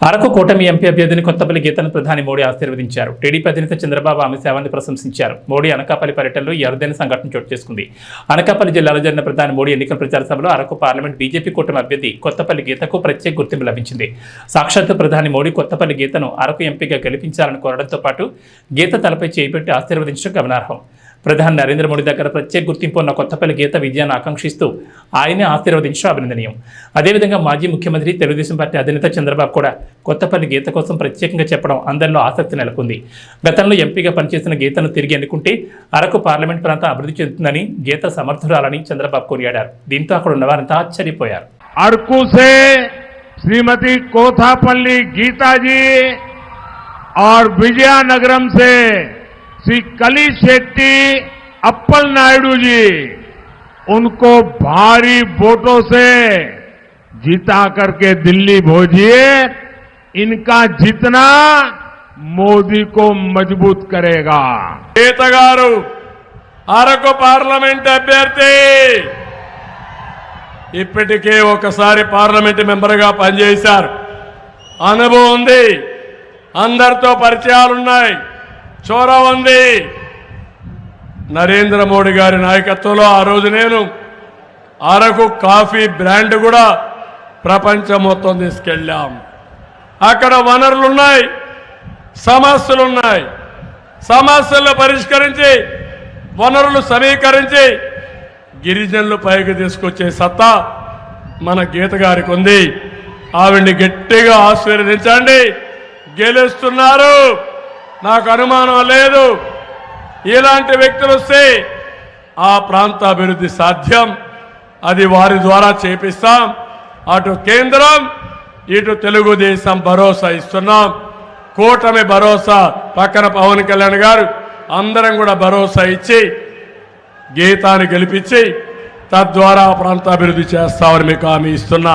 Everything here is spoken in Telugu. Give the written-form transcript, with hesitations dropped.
అరకు కూటమి ఎంపీ అభ్యర్థిని కొత్తపల్లి గీతను ప్రధాని మోడీ ఆశీర్వదించారు. టీడీపీ అధినేత చంద్రబాబు ఆమె సేవల్ని ప్రశంసించారు. మోడీ అనకాపల్లి పర్యటనలో ఈ అరుదైన సంఘటన చోటు చేసుకుంది. అనకాపల్లి జిల్లాలో జరిగిన ప్రధాని మోడీ ఎన్నికల ప్రచార సభలో అరకు పార్లమెంట్ బీజేపీ కూటమి అభ్యర్థి కొత్తపల్లి గీతకు ప్రత్యేక గుర్తింపు లభించింది. సాక్షాత్తు ప్రధాని మోడీ కొత్తపల్లి గీతను అరకు ఎంపీగా గెలిపించాలని కోరడంతో పాటు గీత తలపై చేయిపెట్టి ఆశీర్వదించడం గమనార్హం. ప్రధాని నరేంద్ర మోడీ దగ్గర ప్రత్యేక గుర్తింపు ఉన్న కొత్తపల్లి గీత విజయాన్ని ఆకాంక్షిస్తూ ఆయనే ఆశీర్వదించడం అభినందనీయం. అదేవిధంగా మాజీ ముఖ్యమంత్రి తెలుగుదేశం పార్టీ అధినేత చంద్రబాబు కూడా కొత్తపల్లి గీత కోసం ప్రత్యేకంగా చెప్పడం అందరిలో ఆసక్తి నెలకొంది. గతంలో ఎంపీగా పనిచేసిన గీతను తిరిగి ఎన్నుకుంటే అరకు పార్లమెంట్ ప్రాంతం అభివృద్ధి చెందుతుందని, గీత సమర్థురాలని చంద్రబాబు కొనియాడారు. దీంతో అక్కడ ఉన్నవారంతా ఆశ్చర్యపోయారు. అరకు से श्रीमती कोथापल्ली गीता जी और विजयनगरम से श्री कली शेट्टी अप्पल नायडू जी, उनको भारी वोटों से जीता करके दिल्ली भेजिए। इनका जीतना मोदी को मजबूत करेगा। गीता गारू అరకు పార్లమెంట్ అభ్యర్థి ఇప్పటికే ఒకసారి పార్లమెంట్ మెంబర్గా పనిచేశారు. అనుభవం ఉంది, అందరితో పరిచయాలున్నాయి, చొరవ ఉంది. నరేంద్ర మోడీ గారి నాయకత్వంలో ఆ రోజు నేను అరకు కాఫీ బ్రాండ్ కూడా ప్రపంచం మొత్తం తీసుకెళ్ళాం. అక్కడ వనరులున్నాయి, సమస్యలున్నాయి. సమస్యలను పరిష్కరించి, వనరులు సమీకరించి గిరిజనులు పైకి తీసుకొచ్చే సత్తా మన గీత గారికి ఉంది. ఆవిడ్ని గట్టిగా ఆశీర్వదించండి. గెలుస్తున్నారు, నాకు అనుమానం లేదు. ఇలాంటి వ్యక్తులు వస్తే ఆ ప్రాంత అభివృద్ధి సాధ్యం. అది వారి ద్వారా చేపిస్తాం. అటు కేంద్రం, ఇటు తెలుగుదేశం భరోసా ఇస్తున్నాం. కూటమి భరోసా, పక్కన పవన్ కళ్యాణ్ గారు, అందరం కూడా భరోసా ఇచ్చి గీతాన్ని గెలిపించి తద్వారా ప్రాంతాభివృద్ధి చేస్తామని మీకు హామీ ఇస్తున్నా.